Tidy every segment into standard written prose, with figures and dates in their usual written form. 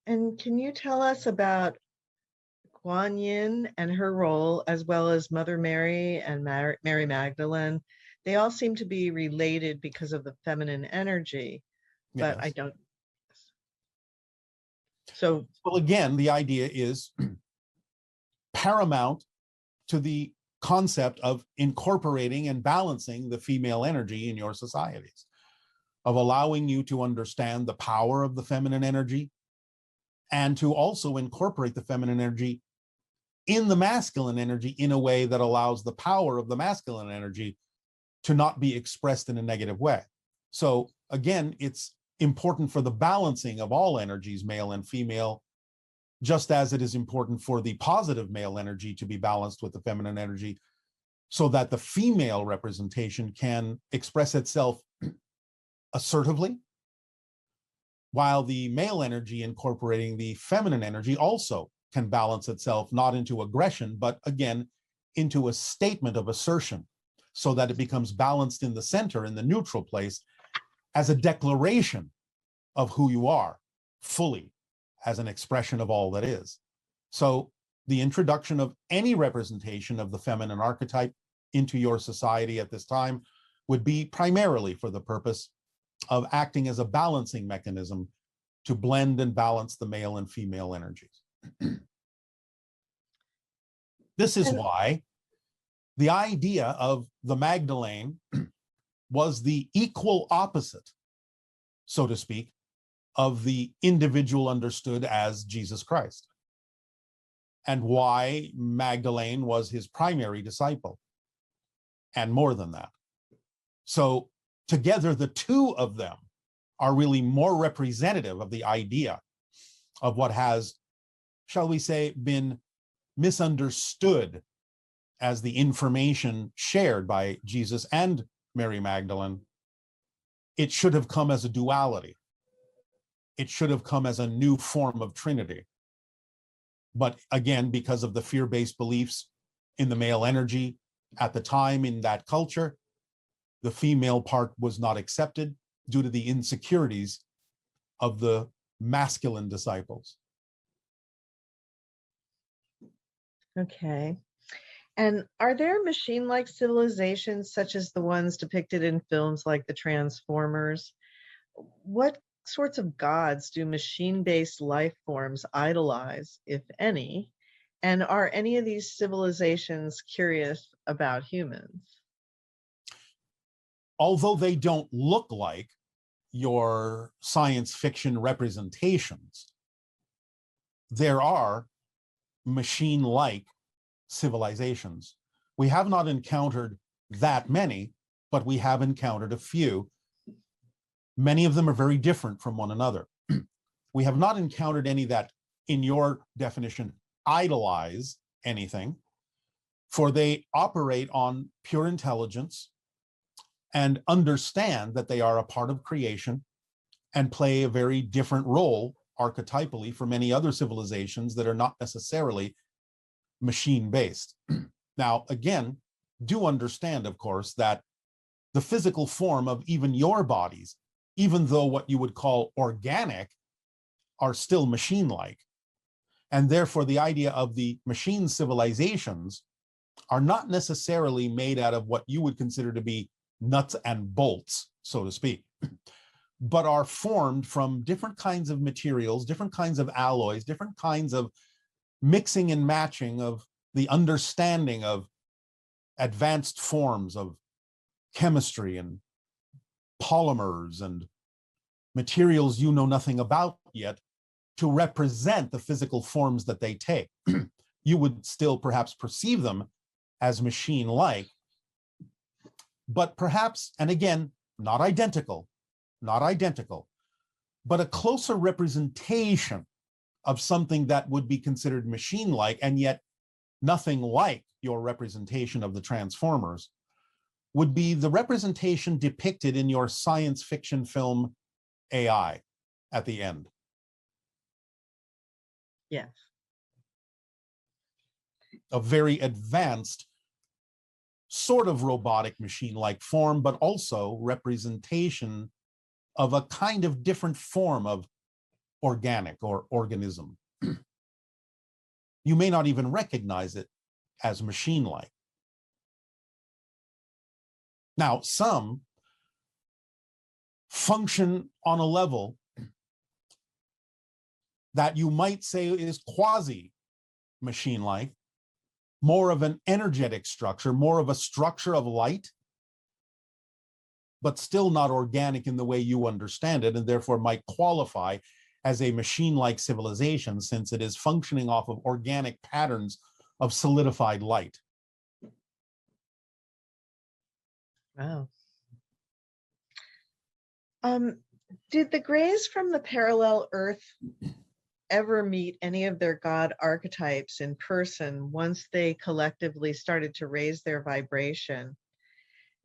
And can you tell us about Guan Yin and her role, as well as Mother Mary and Mary Magdalene? They all seem to be related because of the feminine energy, but I Yes. don't. So, Well, again, the idea is paramount to the concept of incorporating and balancing the female energy in your societies, of allowing you to understand the power of the feminine energy and to also incorporate the feminine energy in the masculine energy in a way that allows the power of the masculine energy to not be expressed in a negative way. So again, it's important for the balancing of all energies, male and female, just as it is important for the positive male energy to be balanced with the feminine energy, so that the female representation can express itself assertively, while the male energy incorporating the feminine energy also can balance itself not into aggression, but again, into a statement of assertion, so that it becomes balanced in the center, in the neutral place, as a declaration of who you are fully, as an expression of all that is. So the introduction of any representation of the feminine archetype into your society at this time would be primarily for the purpose of acting as a balancing mechanism to blend and balance the male and female energies. This is why the idea of the Magdalene was the equal opposite, so to speak, of the individual understood as Jesus Christ, and why Magdalene was his primary disciple, and more than that. So together, the two of them are really more representative of the idea of what has, shall we say, been misunderstood as the information shared by Jesus and Mary Magdalene. It should have come as a duality. It should have come as a new form of Trinity. But again, because of the fear-based beliefs in the male energy at the time in that culture, the female part was not accepted due to the insecurities of the masculine disciples. okay. And are there machine-like civilizations such as the ones depicted in films like the Transformers? What sorts of gods do machine-based life forms idolize, if any? And are any of these civilizations curious about humans? Although they don't look like your science fiction representations, there are machine-like civilizations. We have not encountered that many, but we have encountered a few. Many of them are very different from one another. We have not encountered any that, in your definition, idolize anything, for they operate on pure intelligence and understand that they are a part of creation and play a very different role archetypally from many other civilizations that are not necessarily machine-based. Now, again, do understand, of course, that the physical form of even your bodies, even though what you would call organic, are still machine-like. And therefore, the idea of the machine civilizations are not necessarily made out of what you would consider to be nuts and bolts, so to speak, but are formed from different kinds of materials, different kinds of alloys, different kinds of mixing and matching of the understanding of advanced forms of chemistry and polymers and materials you know nothing about yet to represent the physical forms that they take. You would still perhaps perceive them as machine-like, but perhaps, and again, not identical, but a closer representation of something that would be considered machine-like and yet nothing like your representation of the Transformers would be the representation depicted in your science fiction film AI at the end. Yes. A very advanced sort of robotic machine-like form, but also representation of a kind of different form of organic or organism. You may not even recognize it as machine-like. Now, some function on a level that you might say is quasi-machine-like, more of an energetic structure, more of a structure of light, but still not organic in the way you understand it, and therefore might qualify as a machine-like civilization, since it is functioning off of organic patterns of solidified light. Wow. Did the Greys from the parallel Earth ever meet any of their God archetypes in person once they collectively started to raise their vibration?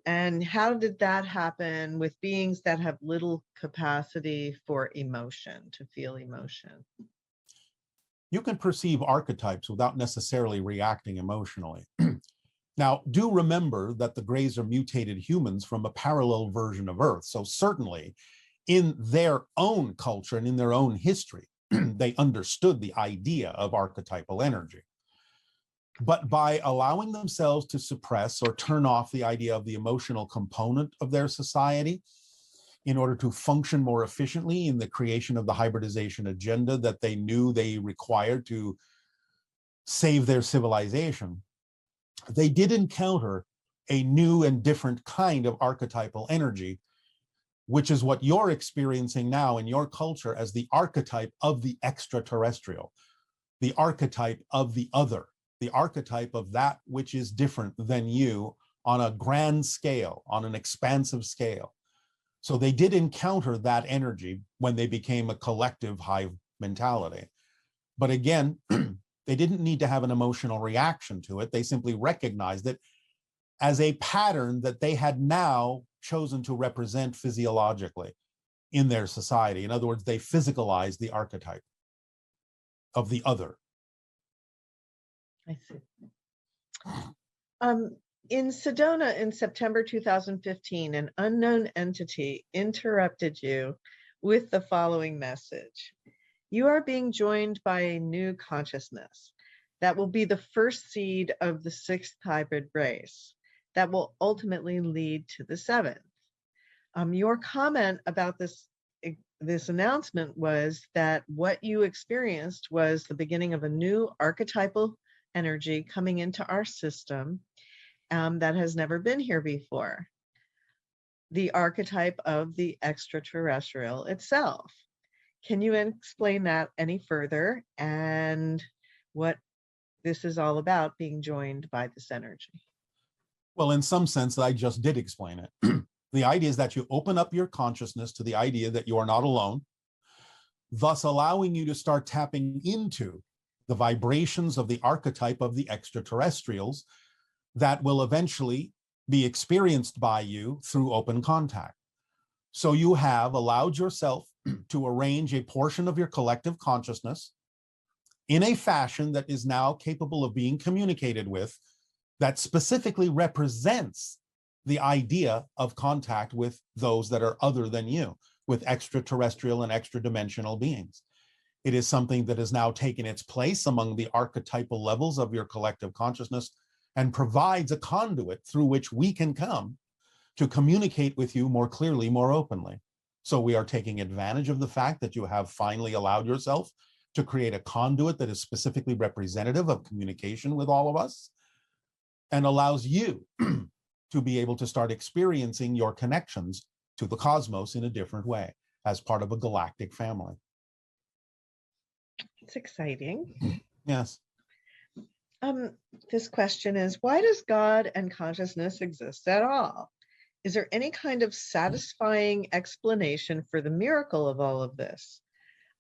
And how did that happen with beings that have little capacity for emotion, to feel emotion? You can perceive archetypes without necessarily reacting emotionally. Now, do remember that the Greys are mutated humans from a parallel version of Earth. So certainly in their own culture and in their own history, they understood the idea of archetypal energy. But by allowing themselves to suppress or turn off the idea of the emotional component of their society in order to function more efficiently in the creation of the hybridization agenda that they knew they required to save their civilization, they did encounter a new and different kind of archetypal energy, which is what you're experiencing now in your culture as the archetype of the extraterrestrial, the archetype of the other, the archetype of that which is different than you on a grand scale, on an expansive scale. So they did encounter that energy when they became a collective hive mentality. But again, they didn't need to have an emotional reaction to it. They simply recognized it as a pattern that they had now chosen to represent physiologically in their society. In other words, they physicalized the archetype of the other. I see. In Sedona in September 2015, an unknown entity interrupted you with the following message. You are being joined by a new consciousness that will be the first seed of the sixth hybrid race that will ultimately lead to the seventh. Your comment about this announcement was that what you experienced was the beginning of a new archetypal energy coming into our system that has never been here before. The archetype of the extraterrestrial itself. Can you explain that any further and what this is all about, being joined by this energy? Well, in some sense, I just did explain it. The idea is that you open up your consciousness to the idea that you are not alone, thus allowing you to start tapping into the vibrations of the archetype of the extraterrestrials that will eventually be experienced by you through open contact. So you have allowed yourself to arrange a portion of your collective consciousness in a fashion that is now capable of being communicated with, that specifically represents the idea of contact with those that are other than you, with extraterrestrial and extra-dimensional beings. It is something that has now taken its place among the archetypal levels of your collective consciousness and provides a conduit through which we can come to communicate with you more clearly, more openly. So we are taking advantage of the fact that you have finally allowed yourself to create a conduit that is specifically representative of communication with all of us and allows you to be able to start experiencing your connections to the cosmos in a different way as part of a galactic family. It's exciting. Yes. This question is, why does God and consciousness exist at all? Is there any kind of satisfying explanation for the miracle of all of this?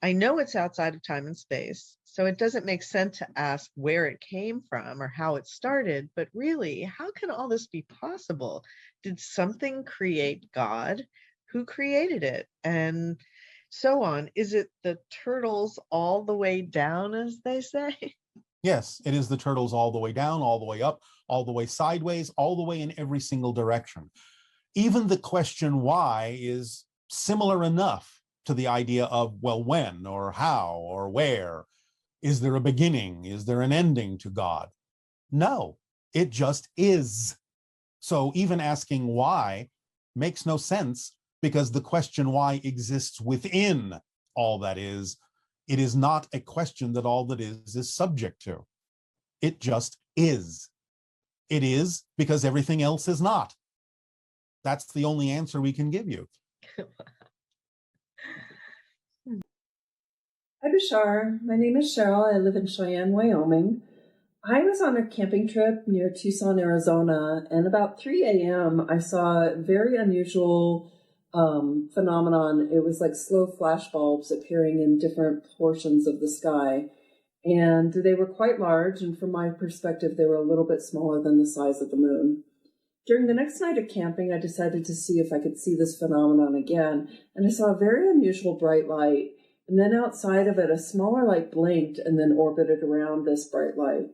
I know it's outside of time and space, so it doesn't make sense to ask where it came from or how it started, but really, how can all this be possible? Did something create God? Who created it? And so on. Is it the turtles all the way down, as they say? Yes, it is the turtles all the way down, all the way up, all the way sideways, all the way in every single direction. Even the question why is similar enough to the idea of, well, when or how or where. Is there a beginning? Is there an ending to God? No, it just is. So even asking why makes no sense, because the question why exists within all that is. It is not a question that all that is subject to. It just is. It is because everything else is not. That's the only answer we can give you. Hi, Bashar. My name is Cheryl. I live in Cheyenne, Wyoming. I was on a camping trip near Tucson, Arizona, and about 3 a.m. I saw a very unusual phenomenon. It was like slow flash bulbs appearing in different portions of the sky, and they were quite large, and from my perspective, they were a little bit smaller than the size of the moon. During the next night of camping, I decided to see if I could see this phenomenon again, and I saw a very unusual bright light. And then outside of it, a smaller light blinked and then orbited around this bright light.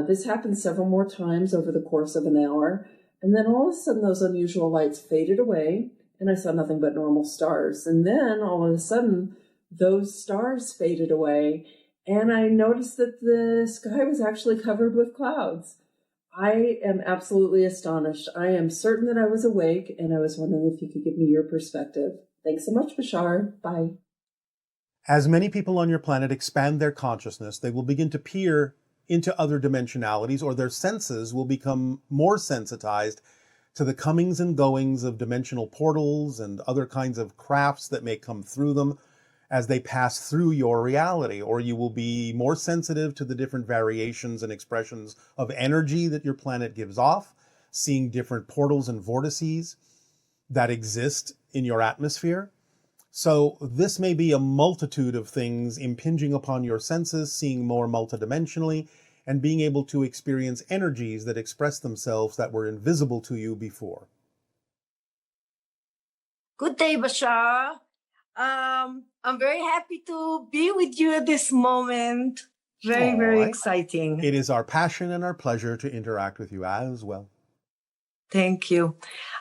This happened several more times over the course of an hour. And then all of a sudden, those unusual lights faded away, and I saw nothing but normal stars. And then all of a sudden, those stars faded away, and I noticed that the sky was actually covered with clouds. I am absolutely astonished. I am certain that I was awake, and I was wondering if you could give me your perspective. Thanks so much, Bashar. Bye. As many people on your planet expand their consciousness, they will begin to peer into other dimensionalities, or their senses will become more sensitized to the comings and goings of dimensional portals and other kinds of crafts that may come through them as they pass through your reality. Or you will be more sensitive to the different variations and expressions of energy that your planet gives off, seeing different portals and vortices that exist in your atmosphere. So this may be a multitude of things impinging upon your senses, seeing more multidimensionally, and being able to experience energies that express themselves that were invisible to you before. Good day, Bashar. I'm very happy to be with you at this moment. Very exciting. It is our passion and our pleasure to interact with you as well. Thank you.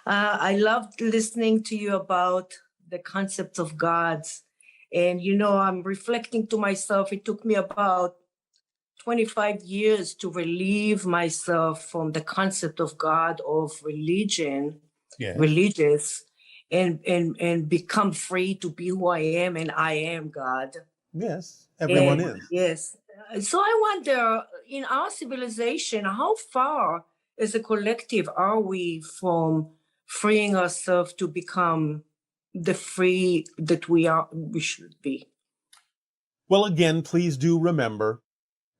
I loved listening to you about the concept of gods. And, I'm reflecting to myself, it took me about 25 years to relieve myself from the concept of God, of religion, religious, and become free to be who I am, and I am God. Yes, everyone is. Yes. So I wonder, in our civilization, how far as a collective are we from freeing ourselves to become the free that we should be? Well, again, please do remember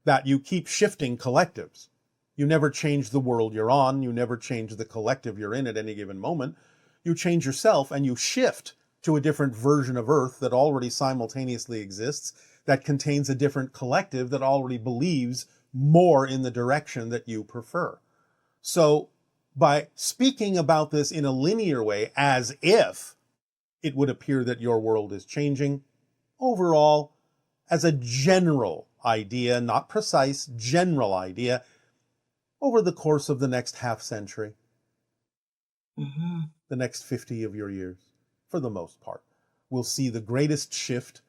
that you keep shifting collectives. You never change the world you're on. You never change the collective you're in at any given moment. You change yourself and you shift to a different version of Earth that already simultaneously exists, that contains a different collective that already believes more in the direction that you prefer. So by speaking about this in a linear way, as if it would appear that your world is changing, overall, as a general idea, not precise, general idea, over the course of the next half century, the next 50 of your years, for the most part, we'll see the greatest shift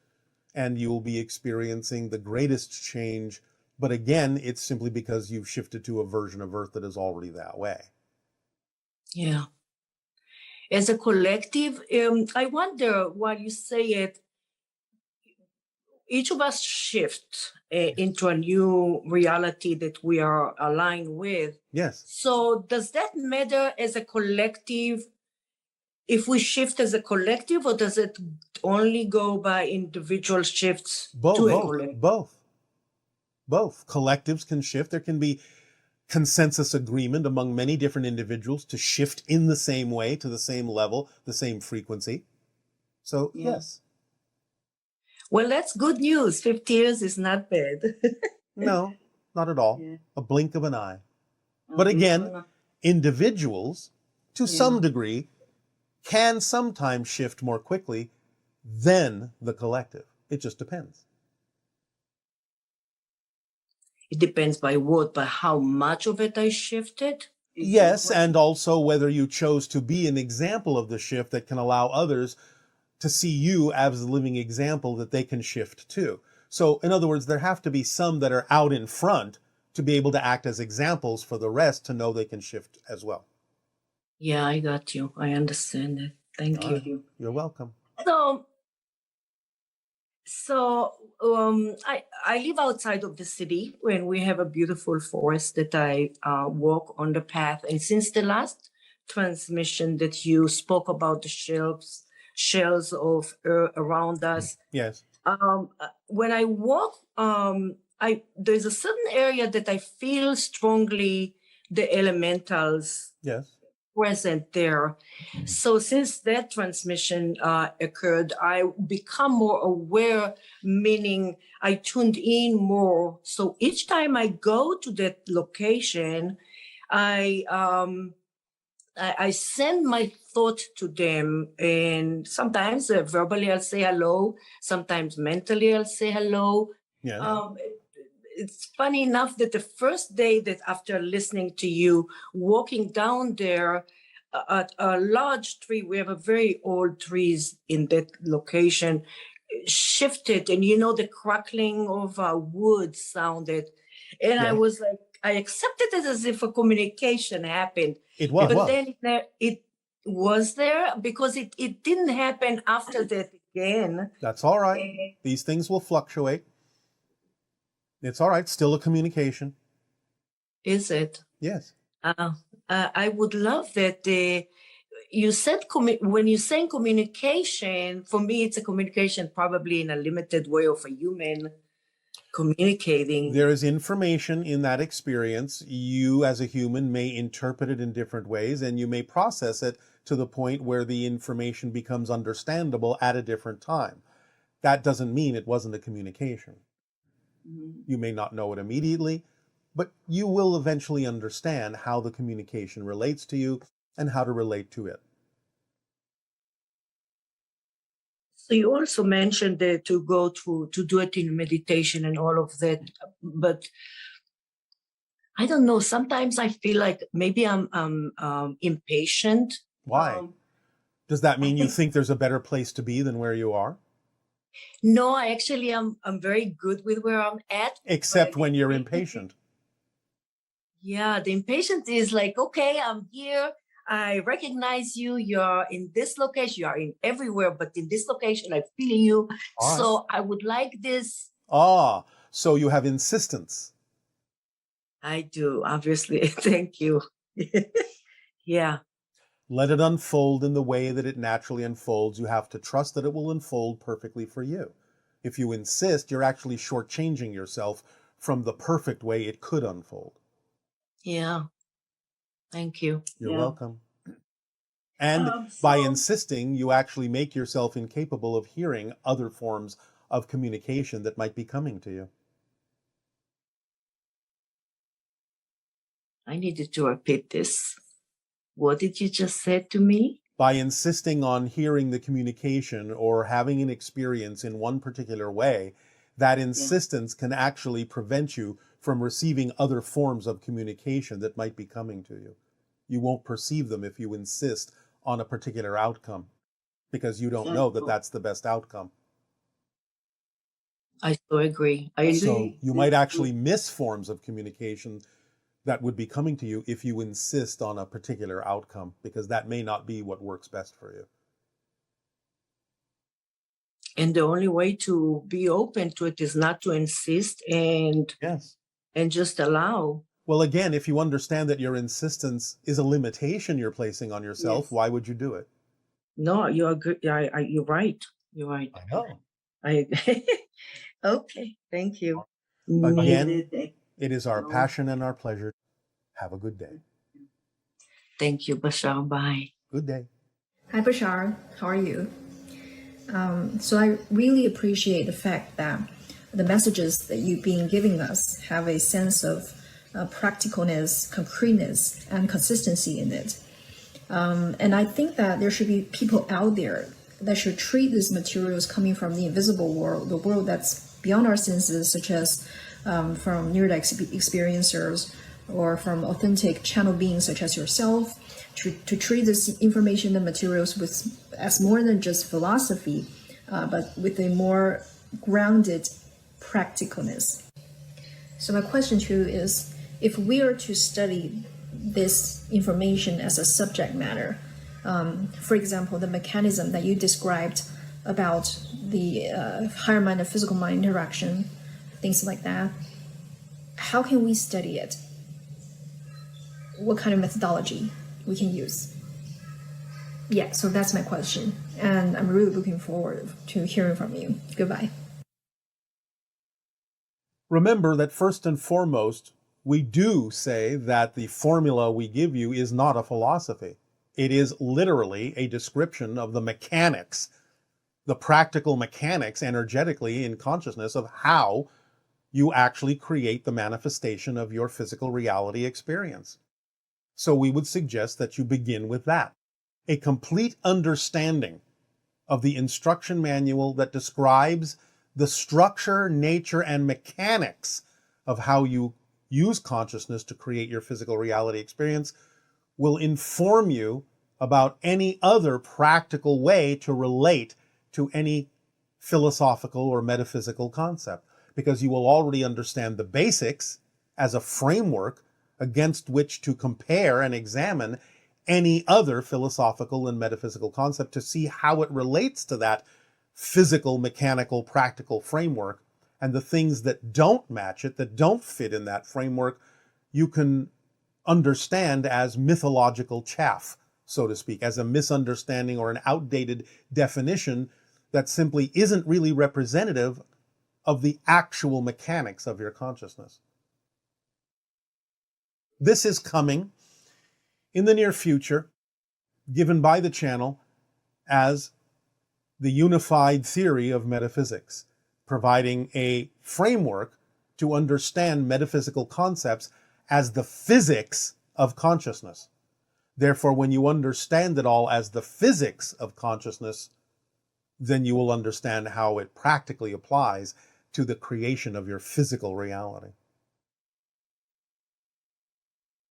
and you'll be experiencing the greatest change. But again, it's simply because you've shifted to a version of Earth that is already that way. Yeah. As a collective, I wonder, while you say it, each of us shift into a new reality that we are aligned with. Yes. So does that matter as a collective, if we shift as a collective, or does it only go by individual shifts to a collective? Both. Collectives can shift. There can be consensus agreement among many different individuals to shift in the same way, to the same level, the same frequency. So, yes. Well, that's good news. 50 years is not bad. No, not at all. Yeah. A blink of an eye. But again, individuals, to some degree, can sometimes shift more quickly than the collective. It just depends. It depends by what? By how much of it I shifted? Yes, and also whether you chose to be an example of the shift that can allow others to see you as a living example that they can shift to. So in other words, there have to be some that are out in front to be able to act as examples for the rest to know they can shift as well. Yeah, I got you. I understand it. Thank All you. right. You're welcome. I live outside of the city when we have a beautiful forest that I walk on the path. And since the last transmission that you spoke about the shells of earth around us, Yes. when I walk, there's a certain area that I feel strongly the elementals Yes. present there. So since that transmission occurred, I become more aware, meaning I tuned in more. So each time I go to that location, I send my thought to them, and sometimes verbally I'll say hello, sometimes mentally I'll say hello. Yeah. It's funny enough that the first day that after listening to you, walking down there at a large tree, we have a very old trees in that location, shifted, and the crackling of wood sounded. And Yeah. I was like, I accepted it as if a communication happened. It was. But then it was there because it didn't happen after that again. That's all right. These things will fluctuate. It's all right. Still a communication. Is it? Yes. I would love that. You said when you're saying communication, for me, it's a communication probably in a limited way of a human communicating. There is information in that experience. You as a human may interpret it in different ways, and you may process it to the point where the information becomes understandable at a different time. That doesn't mean it wasn't a communication. You may not know it immediately, but you will eventually understand how the communication relates to you and how to relate to it. So you also mentioned that to do it in meditation and all of that, but I don't know. Sometimes I feel like maybe I'm impatient. Why? Does that mean you think there's a better place to be than where you are? No, I'm very good with where I'm at. Except when you're impatient. Yeah, the impatient is like, okay, I'm here. I recognize you. You're in this location. You are in everywhere, but in this location, I feel you. Right. So I would like this. So you have insistence. I do, obviously. Thank you. Yeah. Let it unfold in the way that it naturally unfolds. You have to trust that it will unfold perfectly for you. If you insist, you're actually shortchanging yourself from the perfect way it could unfold. Yeah. Thank you. You're welcome. And by insisting, you actually make yourself incapable of hearing other forms of communication that might be coming to you. I needed to repeat this. What did you just say to me? By insisting on hearing the communication or having an experience in one particular way, that insistence can actually prevent you from receiving other forms of communication that might be coming to you. You won't perceive them if you insist on a particular outcome because you don't know that that's the best outcome. I so agree. So you might actually miss forms of communication that would be coming to you if you insist on a particular outcome, because that may not be what works best for you. And the only way to be open to it is not to insist and just allow. Well, again, if you understand that your insistence is a limitation you're placing on yourself, why would you do it? No, you're good. You're right. You're right. I know. Okay. Thank you. Again, it is our passion and our pleasure. Have a good day. Thank you, Bashar. Bye. Good day. Hi, Bashar. How are you? So I really appreciate the fact that the messages that you've been giving us have a sense of practicalness, concreteness, and consistency in it. And I think that there should be people out there that should treat these materials coming from the invisible world, the world that's beyond our senses, such as from near-death experiencers or from authentic channel beings such as yourself, to treat this information and materials as more than just philosophy, but with a more grounded practicalness. So my question to you is, if we are to study this information as a subject matter, for example, the mechanism that you described about the higher mind and physical mind interaction, things like that, how can we study it? What kind of methodology we can use? Yeah, so that's my question. And I'm really looking forward to hearing from you. Goodbye. Remember that first and foremost, we do say that the formula we give you is not a philosophy. It is literally a description of the mechanics, the practical mechanics energetically in consciousness of how you actually create the manifestation of your physical reality experience. So we would suggest that you begin with that. A complete understanding of the instruction manual that describes the structure, nature, and mechanics of how you use consciousness to create your physical reality experience will inform you about any other practical way to relate to any philosophical or metaphysical concept, because you will already understand the basics as a framework against which to compare and examine any other philosophical and metaphysical concept to see how it relates to that physical, mechanical, practical framework. And the things that don't match it, that don't fit in that framework, you can understand as mythological chaff, so to speak, as a misunderstanding or an outdated definition that simply isn't really representative of the actual mechanics of your consciousness. This is coming in the near future, given by the channel as the unified theory of metaphysics, providing a framework to understand metaphysical concepts as the physics of consciousness. Therefore, when you understand it all as the physics of consciousness, then you will understand how it practically applies to the creation of your physical reality.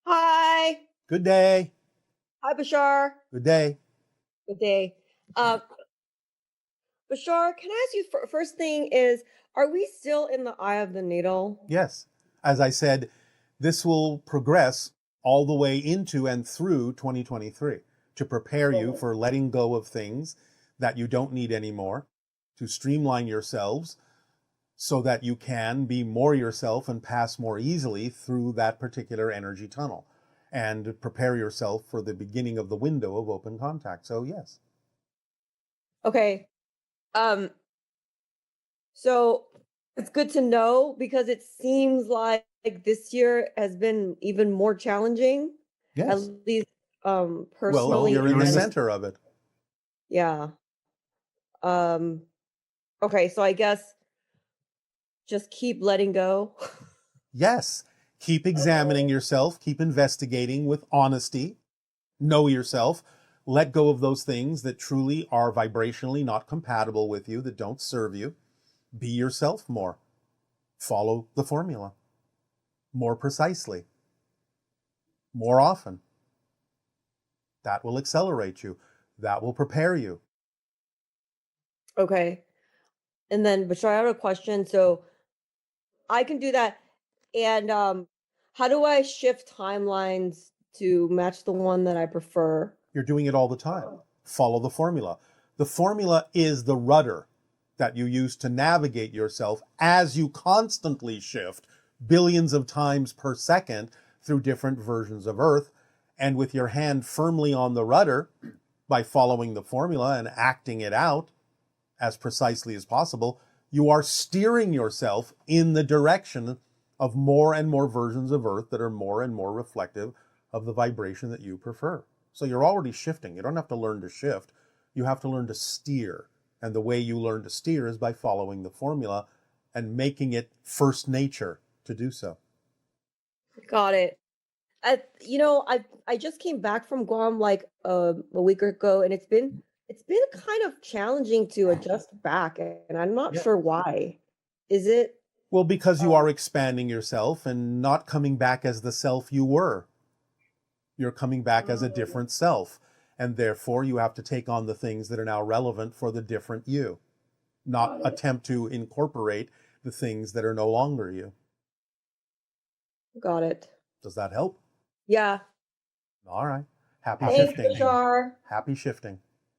Hi. Good day. Hi, Bashar. Good day. Good day. Bashar, can I ask you, first thing is, are we still in the eye of the needle? Yes. As I said, this will progress all the way into and through 2023 to prepare you for letting go of things that you don't need anymore, to streamline yourselves so that you can be more yourself and pass more easily through that particular energy tunnel, and prepare yourself for the beginning of the window of open contact. So yes. Okay. So it's good to know, because it seems like this year has been even more challenging. Yes. At least Well, personally. you're in the and- center of it. Yeah. Okay, so I guess just keep letting go. Yes. Keep examining yourself, keep investigating with honesty, know yourself, let go of those things that truly are vibrationally not compatible with you, that don't serve you. Be yourself more. Follow the formula more precisely, more often. That will accelerate you. That will prepare you. Okay. And then, Bashar, I have a question. So I can do that. And how do I shift timelines to match the one that I prefer? You're doing it all the time. Follow the formula. The formula is the rudder that you use to navigate yourself as you constantly shift billions of times per second through different versions of Earth. And with your hand firmly on the rudder, by following the formula and acting it out as precisely as possible, you are steering yourself in the direction of more and more versions of Earth that are more and more reflective of the vibration that you prefer. So you're already shifting. You don't have to learn to shift. You have to learn to steer. And the way you learn to steer is by following the formula and making it first nature to do so. Got it. I just came back from Guam like a week ago, and it's been kind of challenging to adjust back, and I'm not Yeah. sure why. Is it? Well, because you are expanding yourself and not coming back as the self you were. You're coming back as a different self. And therefore, you have to take on the things that are now relevant for the different you, not attempt to incorporate the things that are no longer you. Got it. Does that help? Yeah. All right. Happy Thanks, shifting. Bashar. Happy shifting.